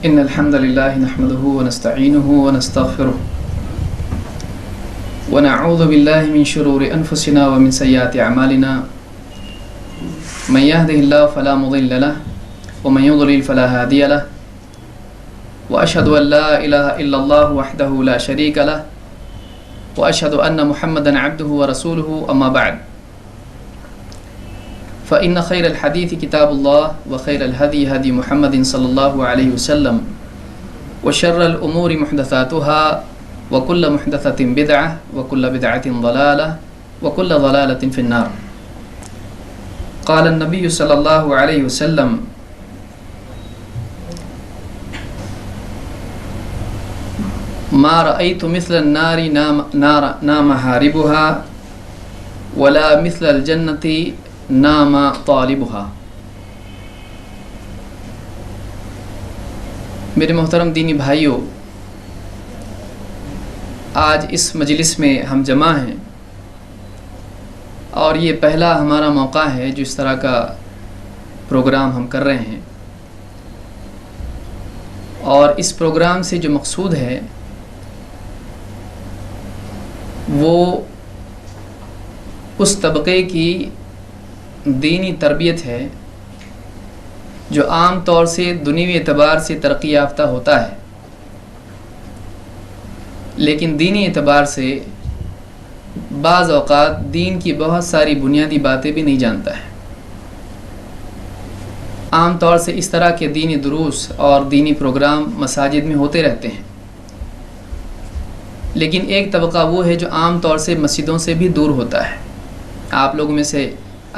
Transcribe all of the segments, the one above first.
إن الحمد لله نحمده ونستعينه ونستغفره ونعوذ بالله من شرور أنفسنا ومن سيئات أعمالنا من يهده الله فلا مضل له ومن يضلل فلا هادي له وأشهد أن لا إله إلا الله وحده لا شريك له وأشهد أن محمدا عبده ورسوله أما بعد فإن خير الحديث كتاب الله وخير الهدي هدي محمد صلى الله عليه وسلم وشر الأمور محدثاتها وكل محدثة بدعة وكل بدعة ضلالة وكل ضلالة في النار. قال النبي صلى الله عليه وسلم ما رأيت مثل النار نام حاربها ولا مثل الجنة نام طالبها. میرے محترم دینی بھائیوں، آج اس مجلس میں ہم جمع ہیں اور یہ پہلا ہمارا موقع ہے جو اس طرح کا پروگرام ہم کر رہے ہیں، اور اس پروگرام سے جو مقصود ہے وہ اس طبقے کی دینی تربیت ہے جو عام طور سے دنیوی اعتبار سے ترقی یافتہ ہوتا ہے، لیکن دینی اعتبار سے بعض اوقات دین کی بہت ساری بنیادی باتیں بھی نہیں جانتا ہے۔ عام طور سے اس طرح کے دینی دروس اور دینی پروگرام مساجد میں ہوتے رہتے ہیں، لیکن ایک طبقہ وہ ہے جو عام طور سے مسجدوں سے بھی دور ہوتا ہے۔ آپ لوگوں میں سے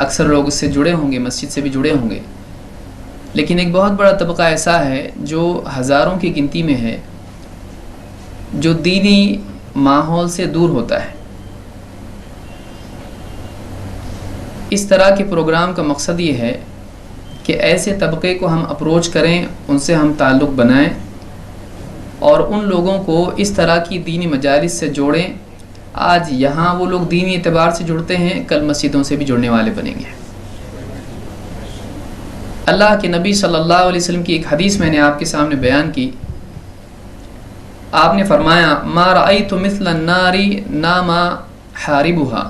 اکثر لوگ اس سے جڑے ہوں گے، مسجد سے بھی جڑے ہوں گے، لیکن ایک بہت بڑا طبقہ ایسا ہے جو ہزاروں کی گنتی میں ہے جو دینی ماحول سے دور ہوتا ہے۔ اس طرح کے پروگرام کا مقصد یہ ہے کہ ایسے طبقے کو ہم اپروچ کریں، ان سے ہم تعلق بنائیں اور ان لوگوں کو اس طرح کی دینی مجالس سے جوڑیں۔ آج یہاں وہ لوگ دینی اعتبار سے جڑتے ہیں، کل مسجدوں سے بھی جڑنے والے بنیں گے۔ اللہ کے نبی صلی اللہ علیہ وسلم کی ایک حدیث میں نے آپ کے سامنے بیان کی۔ آپ نے فرمایا ما رأیت مثل النار نام حاربها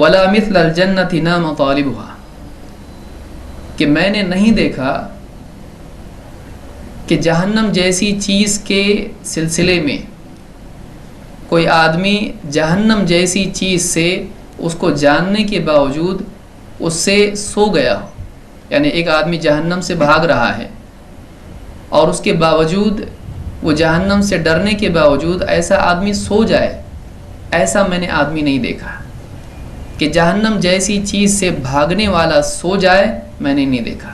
ولا مثل الجنة نام طالبها، کہ میں نے نہیں دیکھا کہ جہنم جیسی چیز کے سلسلے میں کوئی آدمی جہنم جیسی چیز سے اس کو جاننے کے باوجود اس سے سو گیا ہو، یعنی ایک آدمی جہنم سے بھاگ رہا ہے اور اس کے باوجود وہ جہنم سے ڈرنے کے باوجود ایسا آدمی سو جائے، ایسا میں نے آدمی نہیں دیکھا کہ جہنم جیسی چیز سے بھاگنے والا سو جائے، میں نے نہیں دیکھا۔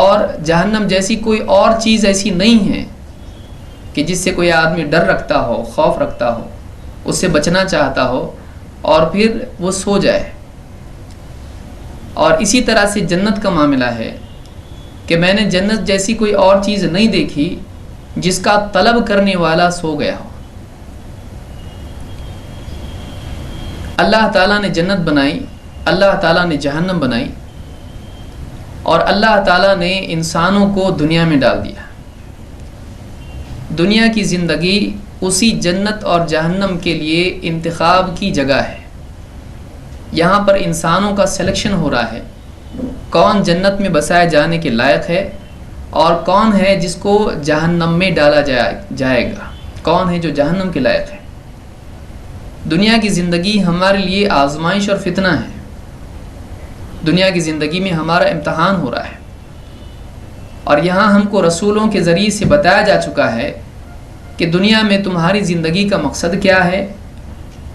اور جہنم جیسی کوئی اور چیز ایسی نہیں ہے کہ جس سے کوئی آدمی ڈر رکھتا ہو، خوف رکھتا ہو، اس سے بچنا چاہتا ہو اور پھر وہ سو جائے۔ اور اسی طرح سے جنت کا معاملہ ہے کہ میں نے جنت جیسی کوئی اور چیز نہیں دیکھی جس کا طلب کرنے والا سو گیا ہو۔ اللہ تعالیٰ نے جنت بنائی، اللہ تعالیٰ نے جہنم بنائی، اور اللہ تعالیٰ نے انسانوں کو دنیا میں ڈال دیا۔ دنیا کی زندگی اسی جنت اور جہنم کے لیے انتخاب کی جگہ ہے۔ یہاں پر انسانوں کا سلیکشن ہو رہا ہے، کون جنت میں بسائے جانے کے لائق ہے اور کون ہے جس کو جہنم میں ڈالا جائے گا، کون ہے جو جہنم کے لائق ہے۔ دنیا کی زندگی ہمارے لیے آزمائش اور فتنہ ہے۔ دنیا کی زندگی میں ہمارا امتحان ہو رہا ہے، اور یہاں ہم کو رسولوں کے ذریعے سے بتایا جا چکا ہے کہ دنیا میں تمہاری زندگی کا مقصد کیا ہے،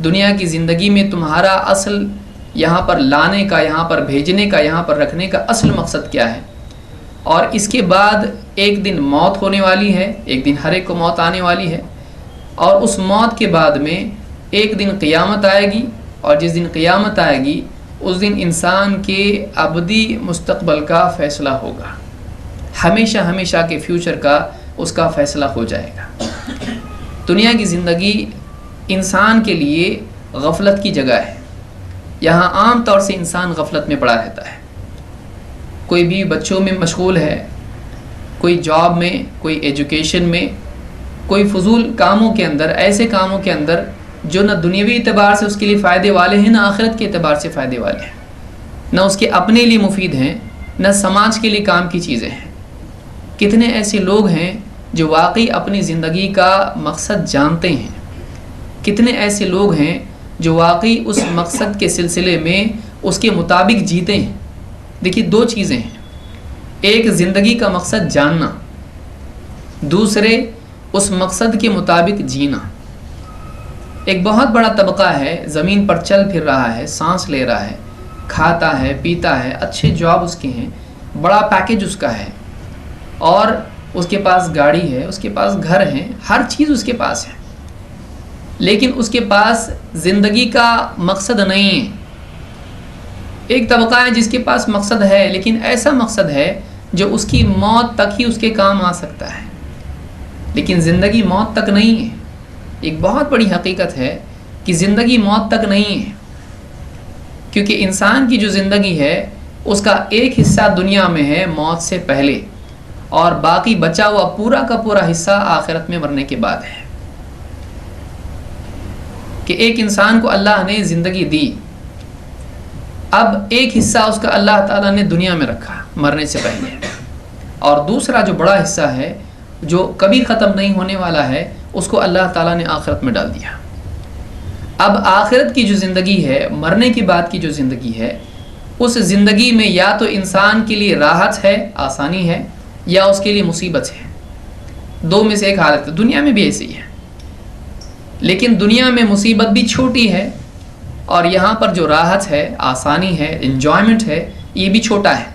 دنیا کی زندگی میں تمہارا اصل یہاں پر لانے کا، یہاں پر بھیجنے کا، یہاں پر رکھنے کا اصل مقصد کیا ہے۔ اور اس کے بعد ایک دن موت ہونے والی ہے، ایک دن ہر ایک کو موت آنے والی ہے، اور اس موت کے بعد میں ایک دن قیامت آئے گی، اور جس دن قیامت آئے گی اس دن انسان کے ابدی مستقبل کا فیصلہ ہوگا، ہمیشہ ہمیشہ کے فیوچر کا اس کا فیصلہ ہو جائے گا۔ دنیا کی زندگی انسان کے لیے غفلت کی جگہ ہے، یہاں عام طور سے انسان غفلت میں پڑا رہتا ہے، کوئی بھی بچوں میں مشغول ہے، کوئی جاب میں، کوئی ایجوکیشن میں، کوئی فضول کاموں کے اندر، ایسے کاموں کے اندر جو نہ دنیاوی اعتبار سے اس کے لیے فائدے والے ہیں، نہ آخرت کے اعتبار سے فائدے والے ہیں، نہ اس کے اپنے لیے مفید ہیں، نہ سماج کے لیے کام کی چیزیں ہیں۔ کتنے ایسے لوگ ہیں جو واقعی اپنی زندگی کا مقصد جانتے ہیں، کتنے ایسے لوگ ہیں جو واقعی اس مقصد کے سلسلے میں اس کے مطابق جیتے ہیں۔ دیکھیے دو چیزیں ہیں، ایک زندگی کا مقصد جاننا، دوسرے اس مقصد کے مطابق جینا۔ ایک بہت بڑا طبقہ ہے، زمین پر چل پھر رہا ہے، سانس لے رہا ہے، کھاتا ہے، پیتا ہے، اچھے جاب اس کے ہیں، بڑا پیکج اس کا ہے، اور اس کے پاس گاڑی ہے، اس کے پاس گھر ہے، ہر چیز اس کے پاس ہے، لیکن اس کے پاس زندگی کا مقصد نہیں ہے۔ ایک طبقہ ہے جس کے پاس مقصد ہے، لیکن ایسا مقصد ہے جو اس کی موت تک ہی اس کے کام آ سکتا ہے، لیکن زندگی موت تک نہیں ہے۔ ایک بہت بڑی حقیقت ہے کہ زندگی موت تک نہیں ہے، کیونکہ انسان کی جو زندگی ہے اس کا ایک حصہ دنیا میں ہے موت سے پہلے، اور باقی بچا ہوا پورا کا پورا حصہ آخرت میں مرنے کے بعد ہے۔ کہ ایک انسان کو اللہ نے زندگی دی، اب ایک حصہ اس کا اللہ تعالیٰ نے دنیا میں رکھا مرنے سے پہلے، اور دوسرا جو بڑا حصہ ہے جو کبھی ختم نہیں ہونے والا ہے اس کو اللہ تعالیٰ نے آخرت میں ڈال دیا۔ اب آخرت کی جو زندگی ہے، مرنے کے بعد کی جو زندگی ہے، اس زندگی میں یا تو انسان کے لیے راحت ہے، آسانی ہے، یا اس کے لیے مصیبت ہے۔ دو میں سے ایک حالت ہے، دنیا میں بھی ایسی ہے، لیکن دنیا میں مصیبت بھی چھوٹی ہے، اور یہاں پر جو راحت ہے، آسانی ہے، انجوائمنٹ ہے، یہ بھی چھوٹا ہے۔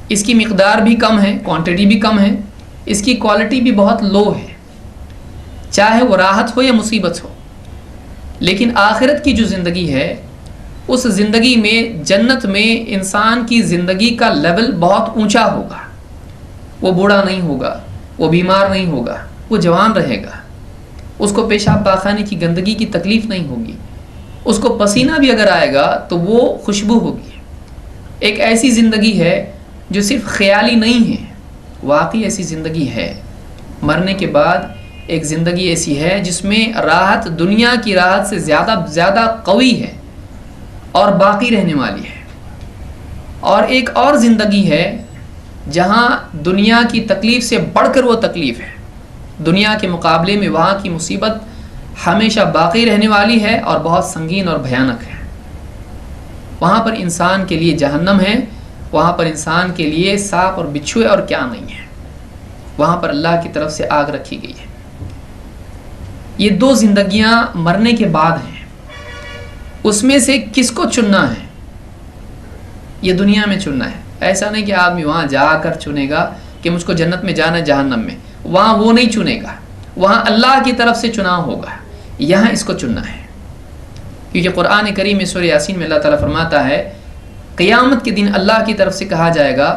اس کی مقدار بھی کم ہے، کوانٹٹی بھی کم ہے، اس کی کوالٹی بھی بہت لو ہے، چاہے وہ راحت ہو یا مصیبت ہو۔ لیکن آخرت کی جو زندگی ہے، اس زندگی میں، جنت میں، انسان کی زندگی کا لیول بہت اونچا ہوگا۔ وہ بوڑھا نہیں ہوگا، وہ بیمار نہیں ہوگا، وہ جوان رہے گا، اس کو پیشاب پاخانے کی گندگی کی تکلیف نہیں ہوگی، اس کو پسینہ بھی اگر آئے گا تو وہ خوشبو ہوگی۔ ایک ایسی زندگی ہے جو صرف خیالی نہیں ہے، واقعی ایسی زندگی ہے۔ مرنے کے بعد ایک زندگی ایسی ہے جس میں راحت دنیا کی راحت سے زیادہ قوی ہے اور باقی رہنے والی ہے۔ اور ایک اور زندگی ہے جہاں دنیا کی تکلیف سے بڑھ کر وہ تکلیف ہے، دنیا کے مقابلے میں وہاں کی مصیبت ہمیشہ باقی رہنے والی ہے اور بہت سنگین اور بھیانک ہے۔ وہاں پر انسان کے لیے جہنم ہے، وہاں پر انسان کے لیے سانپ اور بچھو ہے، اور کیا نہیں ہے۔ وہاں پر اللہ کی طرف سے آگ رکھی گئی ہے۔ یہ دو زندگیاں مرنے کے بعد ہیں، اس میں سے کس کو چننا ہے؟ یہ دنیا میں چننا ہے۔ ایسا نہیں کہ آدمی وہاں جا کر چنے گا کہ مجھ کو جنت میں جانا ہے، جہنم میں، وہاں وہ نہیں چنے گا، وہاں اللہ کی طرف سے چناؤ ہوگا، یہاں اس کو چننا ہے۔ کیونکہ قرآن کریم میں سورہ یاسین میں اللہ تعالیٰ فرماتا ہے قیامت کے دن اللہ کی طرف سے کہا جائے گا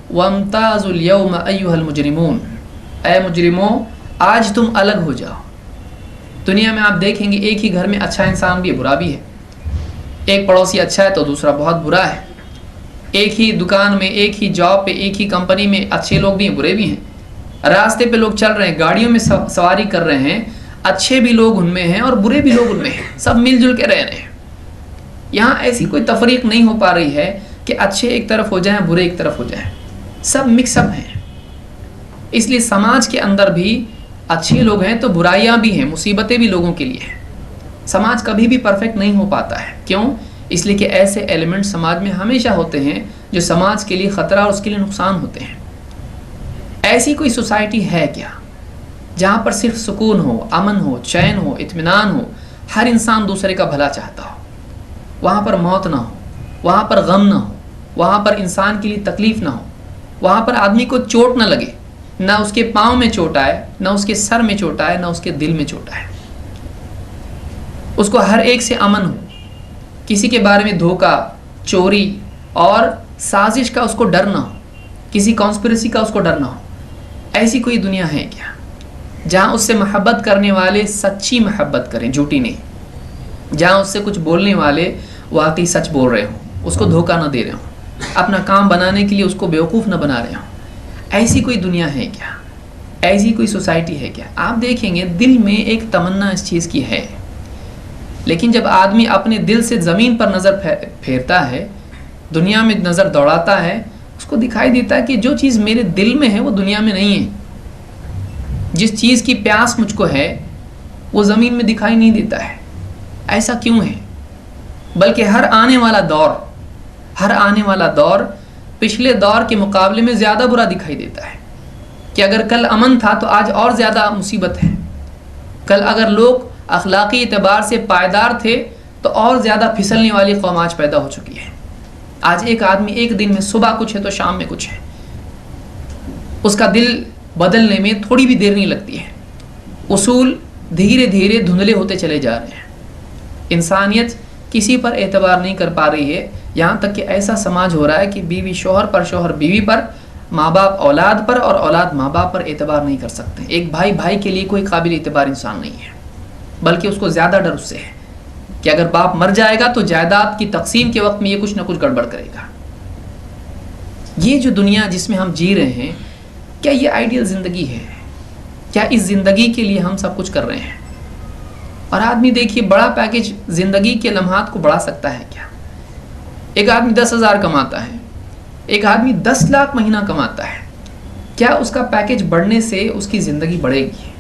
وَامْتَازُوا الْيَوْمَ أَيُّهَا الْمُجْرِمُونَ، اے مجرموں آج تم الگ ہو جاؤ۔ دنیا میں آپ دیکھیں گے ایک ہی گھر میں اچھا انسان بھی ہے، برا بھی ہے، ایک پڑوسی اچھا ہے تو دوسرا بہت برا ہے، ایک ہی دکان میں، ایک ہی جاب پہ، ایک ہی کمپنی میں اچھے لوگ بھی ہیں، برے بھی ہیں، راستے پہ لوگ چل رہے ہیں، گاڑیوں میں سواری کر رہے ہیں، اچھے بھی لوگ ان میں ہیں اور برے بھی لوگ ان میں ہیں، سب مل جل کے رہ رہے ہیں۔ یہاں ایسی کوئی تفریق نہیں ہو پا رہی ہے کہ اچھے ایک طرف ہو جائیں، برے ایک طرف ہو جائیں، سب مکس اپ ہیں۔ اس لیے سماج کے اندر بھی اچھے لوگ ہیں تو برائیاں بھی ہیں، مصیبتیں بھی لوگوں کے لیے ہیں۔ سماج کبھی بھی پرفیکٹ نہیں ہو پاتا ہے، کیوں؟ اس لیے کہ ایسے ایلیمنٹ سماج میں ہمیشہ ہوتے ہیں جو سماج کے لیے خطرہ اور اس کے لیے نقصان ہوتے ہیں۔ ایسی کوئی سوسائٹی ہے کیا جہاں پر صرف سکون ہو، امن ہو، چین ہو، اطمینان ہو، ہر انسان دوسرے کا بھلا چاہتا ہو، وہاں پر موت نہ ہو، وہاں پر غم نہ ہو، وہاں پر انسان کے لیے تکلیف نہ ہو، وہاں پر آدمی کو چوٹ نہ لگے، نہ اس کے پاؤں میں چوٹ آئے، نہ اس کے سر میں چوٹ آئے، نہ اس کے دل میں چوٹ آئے، اس کو ہر ایک سے امن ہو، کسی کے بارے میں دھوکہ، چوری اور سازش کا اس کو ڈر نہ ہو، کسی کانسپریسی کا اس کو ڈر نہ ہو۔ ایسی کوئی دنیا ہے کیا جہاں اس سے محبت کرنے والے سچی محبت کریں، جھوٹی نہیں، جہاں اس سے کچھ بولنے والے واقعی سچ بول رہے ہوں، اس کو دھوکہ نہ دے رہے ہوں، اپنا کام بنانے کے لیے اس کو بیوقوف نہ بنا رہے ہوں۔ ایسی کوئی دنیا ہے کیا؟ ایسی کوئی سوسائٹی ہے کیا؟ آپ دیکھیں گے دل میں ایک تمنا اس چیز کی ہے، لیکن جب آدمی اپنے دل سے زمین پر نظر پھیرتا ہے، دنیا میں نظر دوڑاتا ہے، اس کو دکھائی دیتا ہے کہ جو چیز میرے دل میں ہے وہ دنیا میں نہیں ہے. جس چیز کی پیاس مجھ کو ہے وہ زمین میں دکھائی نہیں دیتا ہے. ایسا کیوں ہے؟ بلکہ ہر آنے والا دور پچھلے دور کے مقابلے میں زیادہ برا دکھائی دیتا ہے کہ اگر کل امن تھا تو آج اور زیادہ مصیبت ہے. کل اگر لوگ اخلاقی اعتبار سے پائیدار تھے تو اور زیادہ پھسلنے والی قوم آج پیدا ہو چکی ہے. آج ایک آدمی ایک دن میں صبح کچھ ہے تو شام میں کچھ ہے. اس کا دل بدلنے میں تھوڑی بھی دیر نہیں لگتی ہے. اصول دھیرے دھیرے دھندلے ہوتے چلے جا رہے ہیں. انسانیت کسی پر اعتبار نہیں کر پا رہی ہے. یہاں تک کہ ایسا سماج ہو رہا ہے کہ بیوی شوہر پر، شوہر بیوی پر، ماں باپ اولاد پر اور اولاد ماں باپ پر اعتبار نہیں کر سکتے. ایک بھائی کے لیے کوئی قابل اعتبار انسان نہیں ہے، بلکہ اس کو زیادہ ڈر اس سے ہے کہ اگر باپ مر جائے گا تو جائیداد کی تقسیم کے وقت میں یہ کچھ نہ کچھ گڑبڑ کرے گا. یہ جو دنیا جس میں ہم جی رہے ہیں، کیا یہ آئیڈیل زندگی ہے؟ کیا اس زندگی کے لیے ہم سب کچھ کر رہے ہیں؟ اور آدمی دیکھیے بڑا پیکج زندگی کے لمحات کو بڑھا سکتا ہے کیا؟ ایک آدمی 10,000 کماتا ہے، ایک آدمی 10 لاکھ مہینہ کماتا ہے. کیا اس کا پیکج بڑھنے سے اس کی زندگی بڑھے گی؟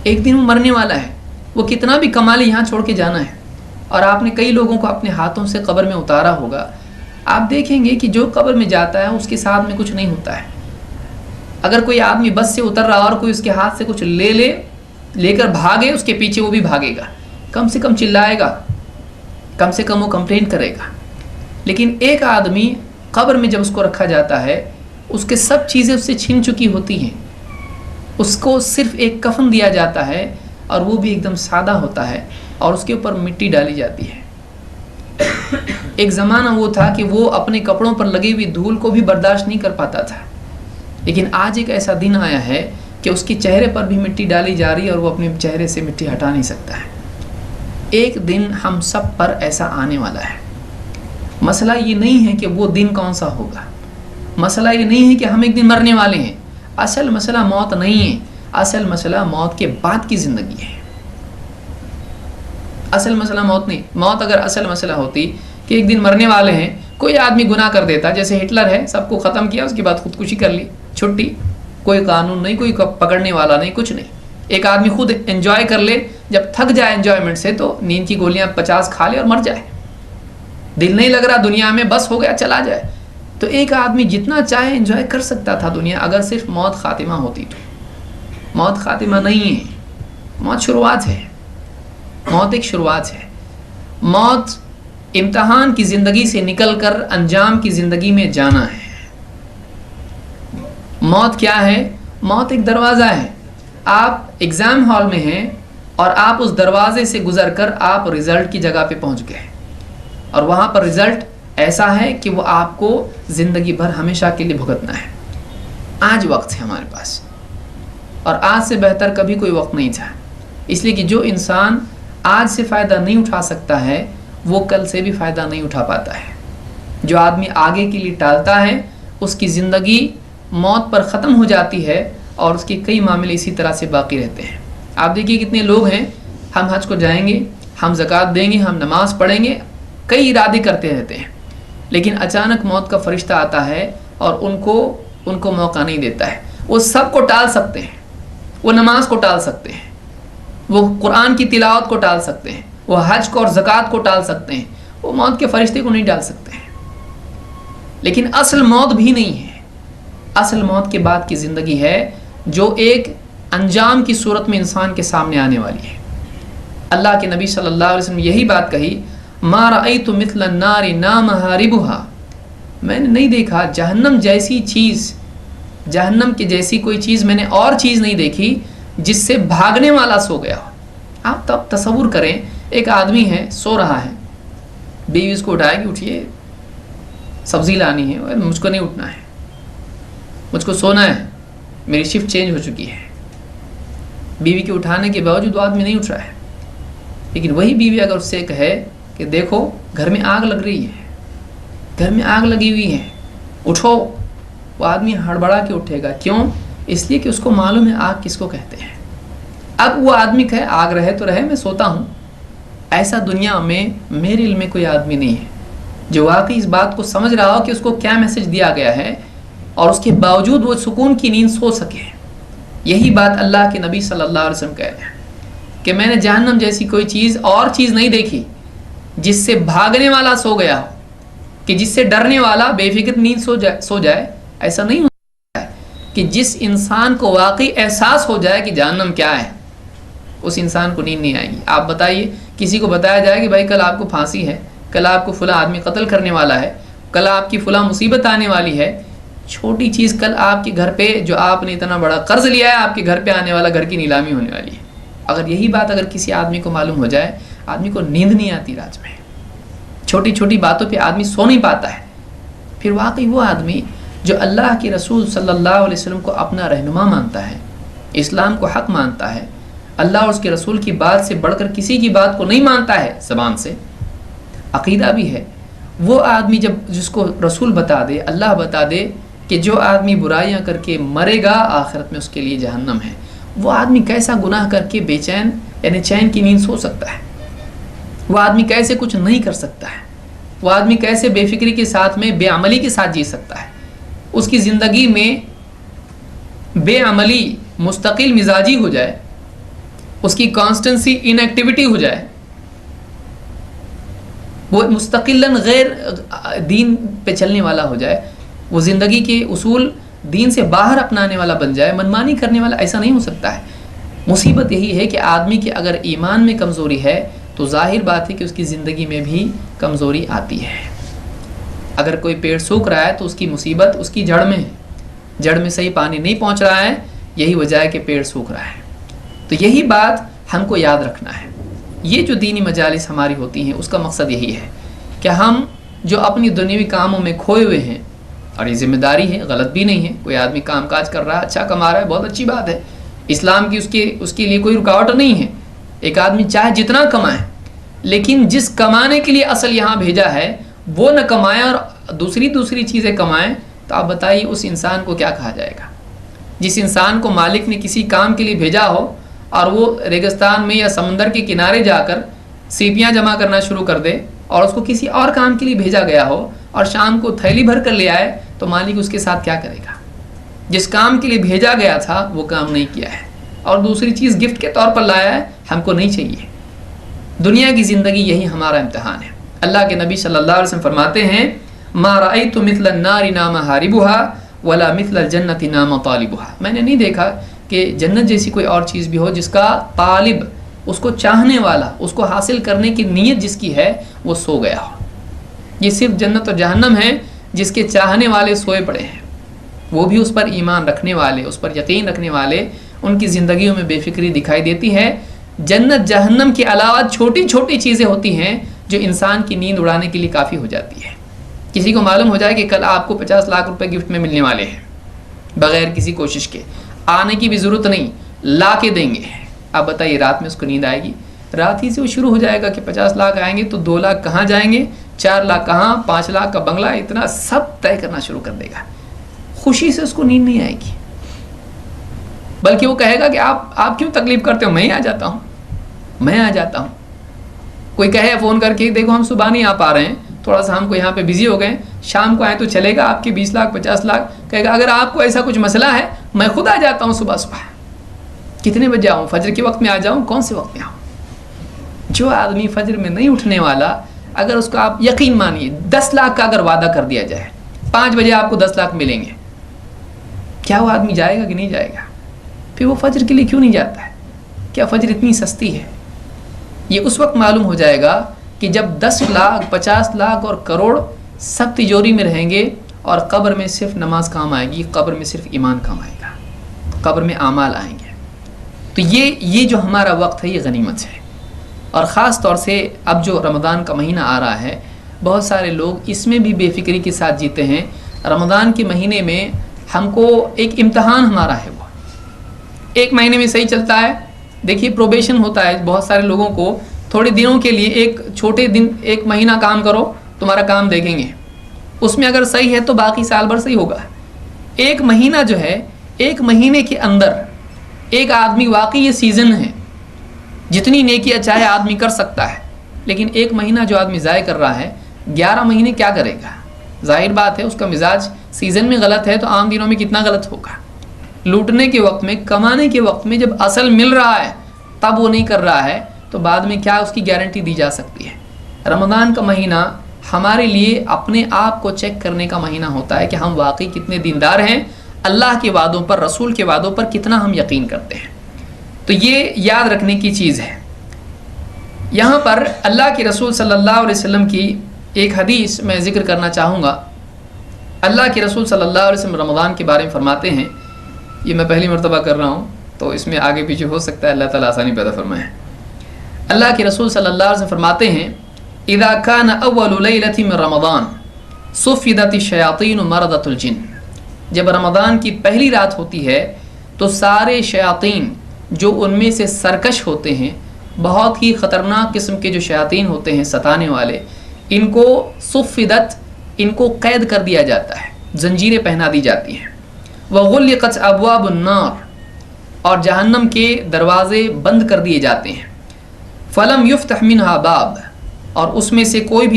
ایک دن وہ مرنے والا ہے، وہ کتنا بھی کما لے یہاں چھوڑ کے جانا ہے. اور آپ نے کئی لوگوں کو اپنے ہاتھوں سے قبر میں اتارا ہوگا. آپ دیکھیں گے کہ جو قبر میں جاتا ہے اس کے ساتھ میں کچھ نہیں ہوتا ہے. اگر کوئی آدمی بس سے اتر رہا اور کوئی اس کے ہاتھ سے کچھ لے کر بھاگے، اس کے پیچھے وہ بھی بھاگے گا، کم سے کم چلائے گا، کم سے کم وہ کمپلین کرے گا. لیکن ایک آدمی قبر میں جب اس کو رکھا جاتا ہے، اس کے سب چیزیں اس سے چھن چکی ہوتی ہیں. اس کو صرف ایک کفن دیا جاتا ہے اور وہ بھی ایک دم سادہ ہوتا ہے اور اس کے اوپر مٹی ڈالی جاتی ہے. ایک زمانہ وہ تھا کہ وہ اپنے کپڑوں پر لگی ہوئی دھول کو بھی برداشت نہیں کر پاتا تھا، لیکن آج ایک ایسا دن آیا ہے کہ اس کے چہرے پر بھی مٹی ڈالی جا رہی ہے اور وہ اپنے چہرے سے مٹی ہٹا نہیں سکتا ہے. ایک دن ہم سب پر ایسا آنے والا ہے. مسئلہ یہ نہیں ہے کہ وہ دن کون سا ہوگا، مسئلہ یہ نہیں ہے کہ ہم ایک دن مرنے والے ہیں. اصل مسئلہ موت نہیں ہے، اصل مسئلہ موت کے بعد کی زندگی ہے. اصل مسئلہ موت نہیں. موت اگر اصل مسئلہ ہوتی کہ ایک دن مرنے والے ہیں، کوئی آدمی گناہ کر دیتا جیسے ہٹلر ہے، سب کو ختم کیا، اس کے بعد خودکشی کر لی، چھٹی، کوئی قانون نہیں، کوئی پکڑنے والا نہیں، کچھ نہیں. ایک آدمی خود انجوائے کر لے، جب تھک جائے انجوائمنٹ سے تو نیند کی گولیاں 50 کھا لے اور مر جائے. دل نہیں لگ رہا دنیا میں، بس ہو گیا چلا جائے. تو ایک آدمی جتنا چاہے انجوائے کر سکتا تھا دنیا، اگر صرف موت خاتمہ ہوتی تو. موت خاتمہ نہیں ہے، موت شروعات ہے. موت ایک شروعات ہے. موت امتحان کی زندگی سے نکل کر انجام کی زندگی میں جانا ہے. موت کیا ہے؟ موت ایک دروازہ ہے. آپ ایگزام ہال میں ہیں اور آپ اس دروازے سے گزر کر آپ رزلٹ کی جگہ پہ پہنچ گئے، اور وہاں پر رزلٹ ایسا ہے کہ وہ آپ کو زندگی بھر ہمیشہ کے لیے بھگتنا ہے. آج وقت ہے ہمارے پاس، اور آج سے بہتر کبھی کوئی وقت نہیں تھا. اس لیے کہ جو انسان آج سے فائدہ نہیں اٹھا سکتا ہے وہ کل سے بھی فائدہ نہیں اٹھا پاتا ہے. جو آدمی آگے کے لیے ٹالتا ہے اس کی زندگی موت پر ختم ہو جاتی ہے اور اس کے کئی معاملے اسی طرح سے باقی رہتے ہیں. آپ دیکھیے کتنے لوگ ہیں، ہم حج کو جائیں گے، ہم زکوٰۃ دیں گے، ہم نماز پڑھیں گے، کئی ارادے کرتے رہتے ہیں، لیکن اچانک موت کا فرشتہ آتا ہے اور ان کو موقع نہیں دیتا ہے. وہ سب کو ٹال سکتے ہیں، وہ نماز کو ٹال سکتے ہیں، وہ قرآن کی تلاوت کو ٹال سکتے ہیں، وہ حج کو اور زکوٰۃ کو ٹال سکتے ہیں، وہ موت کے فرشتے کو نہیں ٹال سکتے ہیں. لیکن اصل موت بھی نہیں ہے. اصل موت کے بعد کی زندگی ہے جو ایک انجام کی صورت میں انسان کے سامنے آنے والی ہے. اللہ کے نبی صلی اللہ علیہ وسلم نے یہی بات کہی، ما رأیت مثل النار نامحاربها، میں نے نہیں دیکھا جہنم جیسی چیز، جہنم کی جیسی کوئی چیز میں نے اور چیز نہیں دیکھی جس سے بھاگنے والا سو گیا ہو. آپ تب تصور کریں، ایک آدمی ہے سو رہا ہے، بیوی اس کو اٹھائے کہ اٹھیے سبزی لانی ہے، مجھ کو نہیں اٹھنا ہے، مجھ کو سونا ہے، میری شفٹ چینج ہو چکی ہے. بیوی کے اٹھانے کے باوجود وہ آدمی نہیں اٹھ رہا ہے. لیکن وہی بیوی اگر اس سے کہے کہ دیکھو گھر میں آگ لگ رہی ہے، گھر میں آگ لگی ہوئی ہے، اٹھو، وہ آدمی ہڑبڑا کے اٹھے گا. کیوں؟ اس لیے کہ اس کو معلوم ہے آگ کس کو کہتے ہیں. اب وہ آدمی کہے آگ رہے تو رہے، میں سوتا ہوں. ایسا دنیا میں میرے علم میں کوئی آدمی نہیں ہے جو واقعی اس بات کو سمجھ رہا ہو کہ اس کو کیا میسج دیا گیا ہے اور اس کے باوجود وہ سکون کی نیند سو سکے. یہی بات اللہ کے نبی صلی اللہ علیہ وسلم کہتے ہیں کہ میں نے جہنم جیسی کوئی چیز اور چیز نہیں دیکھی جس سے بھاگنے والا سو گیا ہو، کہ جس سے ڈرنے والا بے فکر نیند سو جائے. ایسا نہیں ہوتا ہے کہ جس انسان کو واقعی احساس ہو جائے کہ جہنم کیا ہے اس انسان کو نیند نہیں آئے گی. آپ بتائیے کسی کو بتایا جائے کہ بھائی کل آپ کو پھانسی ہے، کل آپ کو فلاں آدمی قتل کرنے والا ہے، کل آپ کی فلاں مصیبت آنے والی ہے. چھوٹی چیز کل آپ کے گھر پہ جو آپ نے اتنا بڑا قرض لیا ہے آپ کے گھر پہ آنے والا، گھر کی نیلامی ہونے والی ہے. اگر یہی بات اگر کسی آدمی کو معلوم ہو جائے، آدمی کو نیند نہیں آتی رات میں. چھوٹی چھوٹی باتوں پہ آدمی سو نہیں پاتا ہے. پھر واقعی وہ آدمی جو اللہ کے رسول صلی اللہ علیہ وسلم کو اپنا رہنما مانتا ہے، اسلام کو حق مانتا ہے، اللہ اور اس کے رسول کی بات سے بڑھ کر کسی کی بات کو نہیں مانتا ہے، زبان سے عقیدہ بھی ہے، وہ آدمی جب جس کو رسول بتا دے، اللہ بتا دے کہ جو آدمی برائیاں کر کے مرے گا آخرت میں اس کے لیے جہنم ہے، وہ آدمی کیسا گناہ کر کے بے چین یعنی چین کی نیند سو سکتا ہے؟ وہ آدمی کیسے کچھ نہیں کر سکتا ہے؟ وہ آدمی کیسے بے فکری کے ساتھ میں بے عملی کے ساتھ جی سکتا ہے؟ اس کی زندگی میں بے عملی مستقل مزاجی ہو جائے، اس کی کانسٹنسی ان ایکٹیویٹی ہو جائے، وہ مستقلاً غیر دین پہ چلنے والا ہو جائے، وہ زندگی کے اصول دین سے باہر اپنانے والا بن جائے، منمانی کرنے والا. ایسا نہیں ہو سکتا ہے. مصیبت یہی ہے کہ آدمی کے اگر ایمان میں کمزوری ہے تو ظاہر بات ہے کہ اس کی زندگی میں بھی کمزوری آتی ہے. اگر کوئی پیڑ سوکھ رہا ہے تو اس کی مصیبت اس کی جڑ میں ہے، جڑ میں صحیح پانی نہیں پہنچ رہا ہے، یہی وجہ ہے کہ پیڑ سوکھ رہا ہے. تو یہی بات ہم کو یاد رکھنا ہے. یہ جو دینی مجالس ہماری ہوتی ہیں اس کا مقصد یہی ہے کہ ہم جو اپنی دنیوی کاموں میں کھوئے ہوئے ہیں، اور یہ ذمہ داری ہے، غلط بھی نہیں ہے، کوئی آدمی کام کاج کر رہا ہے، اچھا کما رہا ہے، بہت اچھی بات ہے، اسلام کی اس کے لیے کوئی رکاوٹ نہیں ہے. ایک آدمی چاہے جتنا کمائے، لیکن جس کمانے کے لیے اصل یہاں بھیجا ہے وہ نہ کمائے اور دوسری چیزیں کمائیں، تو آپ بتائیے اس انسان کو کیا کہا جائے گا؟ جس انسان کو مالک نے کسی کام کے لیے بھیجا ہو اور وہ ریگستان میں یا سمندر کے کنارے جا کر سیپیاں جمع کرنا شروع کر دے، اور اس کو کسی اور کام کے لیے بھیجا گیا ہو اور شام کو تھیلی بھر کر لے آئے، تو مالک اس کے ساتھ کیا کرے گا؟ جس کام کے لیے بھیجا گیا تھا وہ کام نہیں کیا ہے اور دوسری چیز گفٹ کے طور پر لایا ہے، ہم کو نہیں چاہیے. دنیا کی زندگی یہی ہمارا امتحان ہے. اللہ کے نبی صلی اللہ علیہ وسلم فرماتے ہیں ما رأیت مثل النار نام حاربها ولا مثل الجنت نام طالبها. میں نے نہیں دیکھا کہ جنت جیسی کوئی اور چیز بھی ہو جس کا طالب، اس کو چاہنے والا، اس کو حاصل کرنے کی نیت جس کی ہے وہ سو گیا ہو. یہ صرف جنت اور جہنم ہے جس کے چاہنے والے سوئے پڑے ہیں، وہ بھی اس پر ایمان رکھنے والے، اس پر یقین رکھنے والے، ان کی زندگیوں میں بے فکری دکھائی دیتی ہے. جنت جہنم کے علاوہ چھوٹی چھوٹی چیزیں ہوتی ہیں جو انسان کی نیند اڑانے کے لیے کافی ہو جاتی ہے. کسی کو معلوم ہو جائے کہ کل آپ کو 50 لاکھ روپے گفٹ میں ملنے والے ہیں، بغیر کسی کوشش کے، آنے کی بھی ضرورت نہیں، لا کے دیں گے. آپ بتائیے رات میں اس کو نیند آئے گی؟ رات ہی سے وہ شروع ہو جائے گا کہ 50 لاکھ آئیں گے تو 2 لاکھ کہاں جائیں گے، 4 لاکھ کہاں، 5 لاکھ کا بنگلہ، اتنا سب طے کرنا شروع کر دے گا. خوشی سے اس کو نیند نہیں آئے گی، بلکہ وہ کہے گا کہ آپ کیوں تکلیف کرتے ہو، میں ہی آ جاتا ہوں. کوئی کہے فون کر کے دیکھو ہم صبح نہیں آ پا رہے ہیں، تھوڑا سا ہم کو یہاں پہ بزی ہو گئے، شام کو آئے تو چلے گا، آپ کے 20 لاکھ 50 لاکھ. کہے گا اگر آپ کو ایسا کچھ مسئلہ ہے میں خود آ جاتا ہوں صبح. کتنے بجے آؤں؟ فجر کے وقت میں آ جاؤں؟ کون سے وقت میں آؤں؟ جو آدمی فجر میں نہیں اٹھنے والا، اگر اس کو آپ یقین مانیے 10 لاکھ کا اگر وعدہ کر دیا جائے 5 بجے آپ کو 10 لاکھ ملیں گے، کیا وہ آدمی جائے گا کہ نہیں جائے گا؟ پھر وہ فجر کے لیے کیوں نہیں جاتا ہے؟ کیا فجر اتنی سستی ہے؟ یہ اس وقت معلوم ہو جائے گا کہ جب 10 لاکھ 50 لاکھ اور کروڑ سب تجوری میں رہیں گے اور قبر میں صرف نماز کام آئے گی، قبر میں صرف ایمان کام آئے گا، قبر میں اعمال آئیں گے. تو یہ جو ہمارا وقت ہے یہ غنیمت ہے. اور خاص طور سے اب جو رمضان کا مہینہ آ رہا ہے، بہت سارے لوگ اس میں بھی بے فکری کے ساتھ جیتے ہیں. رمضان کے مہینے میں ہم کو ایک امتحان ہمارا ہے، وہ 1 مہینے میں صحیح چلتا ہے. دیکھیے پروبیشن ہوتا ہے بہت سارے لوگوں کو، تھوڑے دنوں کے لیے، ایک چھوٹے دن 1 مہینہ کام کرو، تمہارا کام دیکھیں گے، اس میں اگر صحیح ہے تو باقی سال بھر صحیح ہوگا. ایک مہینہ جو ہے، ایک مہینے کے اندر ایک آدمی، واقعی یہ سیزن ہے، جتنی نیکیاں چاہے آدمی کر سکتا ہے، لیکن ایک مہینہ جو آدمی ضائع کر رہا ہے، 11 مہینے کیا کرے گا؟ ظاہر بات ہے اس کا مزاج سیزن میں غلط ہے تو عام دنوں میں کتنا غلط ہوگا۔ لوٹنے کے وقت میں، کمانے کے وقت میں جب اصل مل رہا ہے تب وہ نہیں کر رہا ہے تو بعد میں کیا اس کی گارنٹی دی جا سکتی ہے؟ رمضان کا مہینہ ہمارے لیے اپنے آپ کو چیک کرنے کا مہینہ ہوتا ہے کہ ہم واقعی کتنے دیندار ہیں، اللہ کے وعدوں پر، رسول کے وعدوں پر کتنا ہم یقین کرتے ہیں۔ تو یہ یاد رکھنے کی چیز ہے۔ یہاں پر اللہ کے رسول صلی اللہ علیہ وسلم کی ایک حدیث میں ذکر کرنا چاہوں گا۔ اللہ کے رسول صلی اللہ علیہ وسلم رمضان کے بارے میں فرماتے ہیں، یہ میں پہلی مرتبہ کر رہا ہوں تو اس میں آگے پیچھے ہو سکتا ہے، اللہ تعالیٰ آسانی پیدا فرمائے۔ اللہ کے رسول صلی اللہ علیہ وسلم فرماتے ہیں، اذا كان اول لیلۃ من رمضان صفدت الشیاطین مردۃ الجن، جب رمضان کی پہلی رات ہوتی ہے تو سارے شیاطین جو ان میں سے سرکش ہوتے ہیں، بہت ہی خطرناک قسم کے جو شیاطین ہوتے ہیں ستانے والے، ان کو صفدت، ان کو قید کر دیا جاتا ہے، زنجیریں پہنا دی جاتی ہیں۔ وغلقت ابواب النار، اور جہنم کے دروازے بند کر دیے جاتے ہیں۔ فلم یفتح منها باب، اور اس میں سے کوئی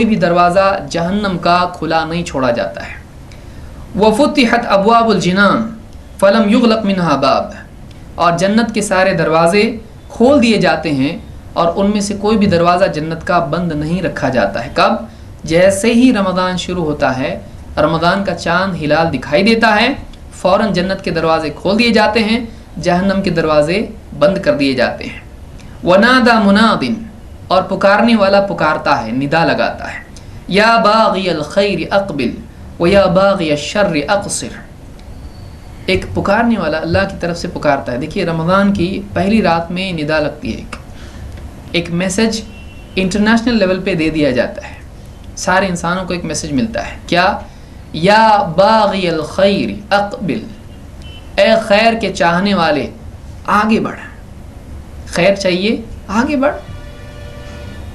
بھی دروازہ جہنم کا کھلا نہیں چھوڑا جاتا ہے۔ وفتحت ابواب الجنان فلم یغلق منها باب، اور جنت کے سارے دروازے کھول دیے جاتے ہیں اور ان میں سے کوئی بھی دروازہ جنت کا بند نہیں رکھا جاتا ہے۔ کب؟ جیسے ہی رمضان شروع ہوتا ہے، رمضان کا چاند ہلال دکھائی دیتا ہے، فوراً جنت کے دروازے کھول دیے جاتے ہیں، جہنم کے دروازے بند کر دیے جاتے ہیں۔ ونادى مناد، اور پکارنے والا پکارتا ہے، ندا لگاتا ہے، یا باغی الخیر اقبل ویا باغی الشر اقصر۔ ایک پکارنے والا اللہ کی طرف سے پکارتا ہے۔ دیکھیے رمضان کی پہلی رات میں ندا لگتی ہے، ایک میسج انٹرنیشنل لیول پہ دے دیا جاتا ہے، سارے انسانوں کو ایک میسج ملتا ہے، کیا؟ یا باغی الخیر اقبل، اے خیر کے چاہنے والے آگے بڑھ، خیر چاہیے آگے بڑھ،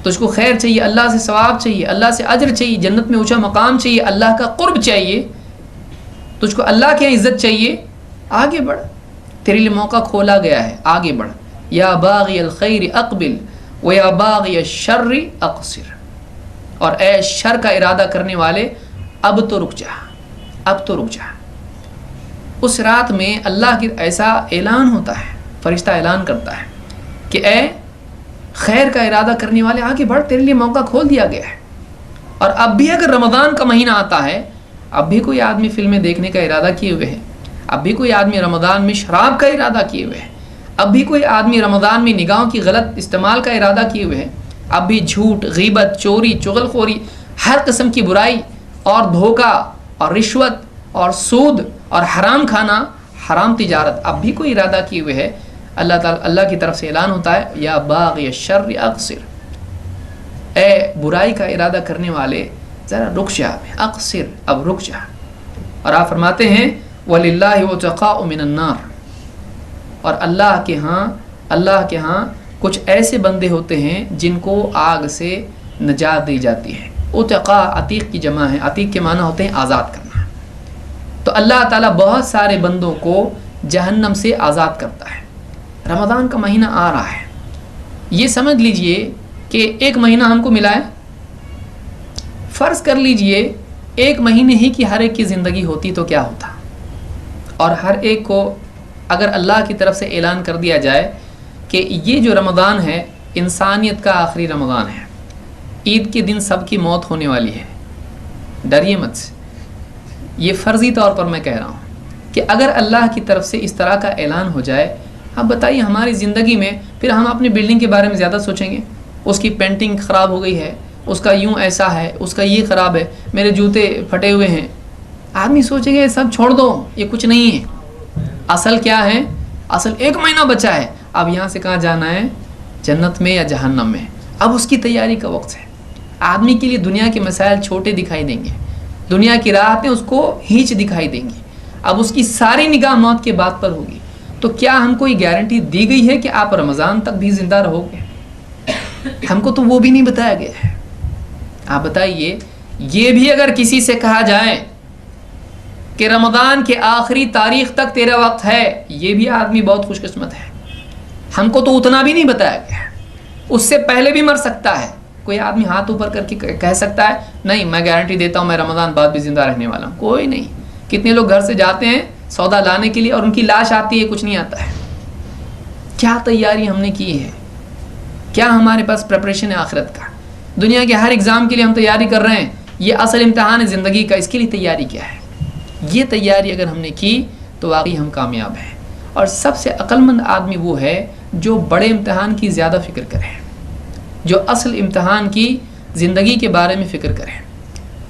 تجھ کو خیر چاہیے، اللہ سے ثواب چاہیے، اللہ سے اجر چاہیے، جنت میں اونچا مقام چاہیے، اللہ کا قرب چاہیے، تجھ کو اللہ کی عزت چاہیے، آگے بڑھ، تیرے لیے موقع کھولا گیا ہے، آگے بڑھ۔ یا باغی الخیر اقبل ویا باغی الشر اقصر، اور اے شر کا ارادہ کرنے والے اب تو رک جا، اب تو رک جا۔ اس رات میں اللہ کی ایسا اعلان ہوتا ہے، فرشتہ اعلان کرتا ہے کہ اے خیر کا ارادہ کرنے والے آگے بڑھ، تیرے لیے موقع کھول دیا گیا ہے۔ اور اب بھی اگر رمضان کا مہینہ آتا ہے، اب بھی کوئی آدمی فلمیں دیکھنے کا ارادہ کیے ہوئے ہے، اب بھی کوئی آدمی رمضان میں شراب کا ارادہ کیے ہوئے ہے، اب بھی کوئی آدمی رمضان میں نگاہوں کی غلط استعمال کا ارادہ کیے ہوئے ہے، اب بھی جھوٹ، غیبت، چوری، چغل خوری، ہر قسم کی برائی اور دھوکہ اور رشوت اور سود اور حرام کھانا، حرام تجارت، اب بھی کوئی ارادہ کیے ہوئے ہے، اللہ کی طرف سے اعلان ہوتا ہے، یا باغی الشر اقصر، اے برائی کا ارادہ کرنے والے ذرا رک جا، اقصر، اب رک جا۔ اور آپ فرماتے ہیں وَلِلَّهِ عُتَقَاءُ مِنَ النَّارِ، اور اللہ کے ہاں کچھ ایسے بندے ہوتے ہیں جن کو آگ سے نجات دی جاتی ہے۔ عتقاء عتیق کی جمع ہے، عتیق کے معنی ہوتے ہیں آزاد کرنا۔ تو اللہ تعالیٰ بہت سارے بندوں کو جہنم سے آزاد کرتا ہے۔ رمضان کا مہینہ آ رہا ہے، یہ سمجھ لیجئے کہ ایک مہینہ ہم کو ملا ہے، فرض کر لیجئے ایک مہینے ہی کی ہر ایک کی زندگی ہوتی تو کیا ہوتا، اور ہر ایک کو اگر اللہ کی طرف سے اعلان کر دیا جائے کہ یہ جو رمضان ہے انسانیت کا آخری رمضان ہے، عید کے دن سب کی موت ہونے والی ہے، ڈریے مت سے، یہ فرضی طور پر میں کہہ رہا ہوں کہ اگر اللہ کی طرف سے اس طرح کا اعلان ہو جائے، اب بتائیے ہماری زندگی میں پھر ہم اپنی بلڈنگ کے بارے میں زیادہ سوچیں گے، اس کی پینٹنگ خراب ہو گئی ہے، اس کا یوں ایسا ہے، اس کا یہ خراب ہے، میرے جوتے پھٹے ہوئے ہیں، آدمی سوچے گا سب چھوڑ دو، یہ کچھ نہیں ہے۔ اصل کیا ہے؟ اصل ایک مہینہ بچا ہے، اب یہاں سے کہاں جانا ہے؟ جنت میں یا جہنم میں؟ اب اس کی تیاری کا وقت ہے۔ آدمی کے لیے دنیا کے مسائل چھوٹے دکھائی دیں گے، دنیا کی راحتیں اس کو ہیچ دکھائی دیں گی، اب اس کی ساری نگاہ موت کے بات پر ہوگی۔ تو کیا ہم کو یہ گارنٹی دی گئی ہے کہ آپ رمضان تک بھی زندہ رہو گے؟ ہم کو تو وہ بھی نہیں بتایا گیا ہے۔ آپ بتائیے، یہ بھی اگر کسی سے کہا جائے کہ رمضان کے آخری تاریخ تک تیرا وقت ہے، یہ بھی آدمی بہت خوش قسمت ہے. ہم کو تو اتنا بھی نہیں بتایا گیا، اس سے پہلے بھی مر سکتا ہے. کوئی آدمی ہاتھ اوپر کر کے کہہ سکتا ہے نہیں میں گارنٹی دیتا ہوں میں رمضان بعد بھی زندہ رہنے والا ہوں؟ کوئی نہیں. کتنے لوگ گھر سے جاتے ہیں سودا لانے کے لیے اور ان کی لاش آتی ہے، کچھ نہیں آتا ہے. کیا تیاری ہم نے کی ہے؟ کیا ہمارے پاس پریپریشن ہے آخرت کا؟ دنیا کے ہر ایگزام کے لیے ہم تیاری کر رہے ہیں، یہ اصل امتحان ہے زندگی کا، اس کے لیے تیاری کیا ہے؟ یہ تیاری اگر ہم نے کی تو واقعی ہم کامیاب ہیں. اور سب سے عقل مند آدمی وہ ہے جو بڑے امتحان کی زیادہ فکر کرے، جو اصل امتحان کی زندگی کے بارے میں فکر کرے.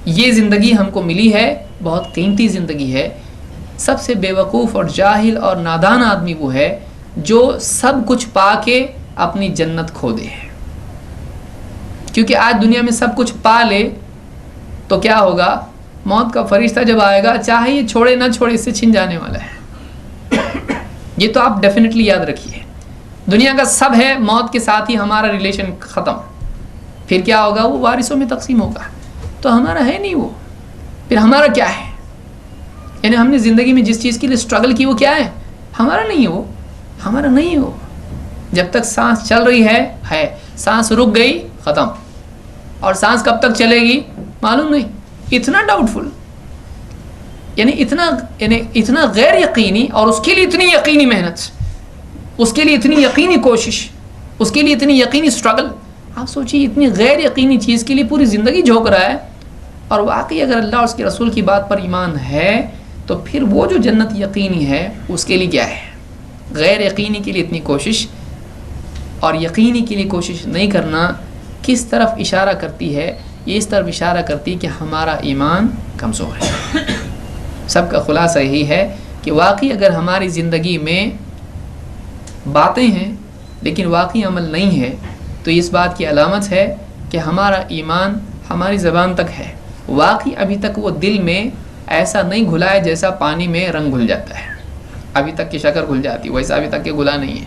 یہ زندگی ہم کو ملی ہے، بہت قیمتی زندگی ہے. سب سے بے وقوف اور جاہل اور نادان آدمی وہ ہے جو سب کچھ پا کے اپنی جنت کھو دے. کیونکہ آج دنیا میں سب کچھ پا لے تو کیا ہوگا؟ موت کا فرشتہ جب آئے گا چاہے یہ چھوڑے نہ چھوڑے اس سے چھن جانے والا ہے. یہ تو آپ ڈیفینیٹلی یاد رکھیے. دنیا کا سب ہے، موت کے ساتھ ہی ہمارا ریلیشن ختم. پھر کیا ہوگا؟ وہ وارثوں میں تقسیم ہوگا. تو ہمارا ہے نہیں وہ، پھر ہمارا کیا ہے؟ یعنی ہم نے زندگی میں جس چیز کے لیے اسٹرگل کی وہ کیا ہے؟ ہمارا نہیں ہو، ہمارا نہیں ہو. جب تک سانس چل رہی ہے، سانس رک گئی ختم. اور سانس کب تک چلے گی معلوم نہیں. اتنا ڈاؤٹ فل، یعنی اتنا غیر یقینی، اور اس کے لیے اتنی یقینی محنت، اس کے لیے اتنی یقینی کوشش، اس کے لیے اتنی یقینی اسٹرگل. آپ سوچیے اتنی غیر یقینی چیز کے لیے پوری زندگی جھونک رہا ہے. اور واقعی اگر اللہ اور اس کے رسول کی بات پر ایمان ہے تو پھر وہ جو جنت یقینی ہے اس کے لیے کیا ہے؟ غیر یقینی کے لیے اتنی کوشش اور یقینی کے لیے کوشش نہیں کرنا کس طرف اشارہ کرتی ہے؟ یہ اس طرف اشارہ کرتی ہے کہ ہمارا ایمان کمزور ہے. سب کا خلاصہ یہی ہے کہ واقعی اگر ہماری زندگی میں باتیں ہیں لیکن واقعی عمل نہیں ہے تو اس بات کی علامت ہے کہ ہمارا ایمان ہماری زبان تک ہے، واقعی ابھی تک وہ دل میں ایسا نہیں گھلا ہے جیسا پانی میں رنگ گھل جاتا ہے، ابھی تک کی شکر گھل جاتی ہے ویسا ابھی تک کہ گھلا نہیں ہے.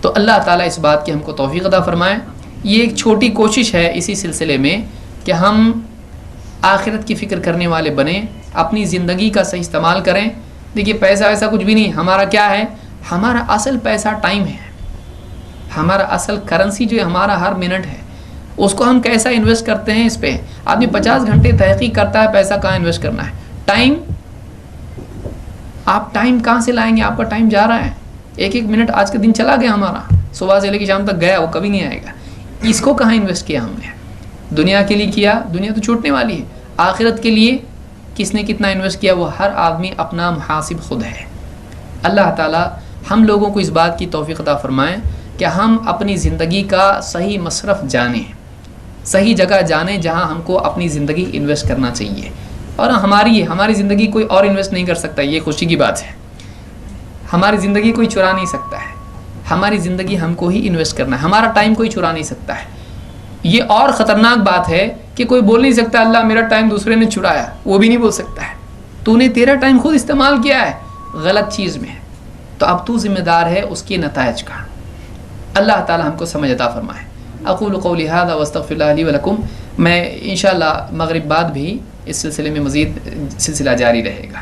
تو اللہ تعالیٰ اس بات کی ہم کو توفیق عطا فرمائے. یہ ایک چھوٹی کوشش ہے اسی سلسلے میں کہ ہم آخرت کی فکر کرنے والے بنیں، اپنی زندگی کا صحیح استعمال کریں. دیکھیے پیسہ ویسا کچھ بھی نہیں، ہمارا کیا ہے؟ ہمارا اصل پیسہ ٹائم ہے. ہمارا اصل کرنسی جو ہے ہمارا ہر منٹ ہے، اس کو ہم کیسا انویسٹ کرتے ہیں اس پہ. آدمی 50 گھنٹے تحقیق کرتا ہے پیسہ کہاں انویسٹ کرنا ہے. ٹائم، آپ ٹائم کہاں سے لائیں گے؟ آپ کا ٹائم جا رہا ہے، ایک منٹ آج کے دن چلا گیا ہمارا، صبح سے لے کے شام تک گیا، وہ کبھی نہیں آئے گا. اس کو کہاں انویسٹ کیا ہم نے؟ دنیا کے لیے کیا، دنیا تو چھوٹنے والی ہے. آخرت کے لیے کس نے کتنا انویسٹ کیا وہ ہر آدمی اپنا محاسب خود ہے. اللہ تعالیٰ ہم لوگوں کو اس بات کی توفیق عطا فرمائیں کہ ہم اپنی زندگی کا صحیح مصرف جانیں، صحیح جگہ جانیں جہاں ہم کو اپنی زندگی انویسٹ کرنا چاہیے. اور ہماری زندگی کوئی اور انویسٹ نہیں کر سکتا، یہ خوشی کی بات ہے. ہماری زندگی کوئی چرا نہیں سکتا ہے، ہماری زندگی ہم کو ہی انویسٹ کرنا ہے. ہمارا ٹائم کوئی چرا نہیں سکتا ہے. یہ اور خطرناک بات ہے کہ کوئی بول نہیں سکتا اللہ میرا ٹائم دوسرے نے چرایا، وہ بھی نہیں بول سکتا ہے. تو نے تیرا ٹائم خود استعمال کیا ہے غلط چیز میں، تو اب تو ذمہ دار ہے اس کے نتائج کا. اللہ تعالی ہم کو سمجھ عطا فرمائے. اقول قولی ھذا واستغفر اللہ لی ولکم. میں انشاءاللہ مغرب بعد بھی اس سلسلے میں مزید سلسلہ جاری رہے گا.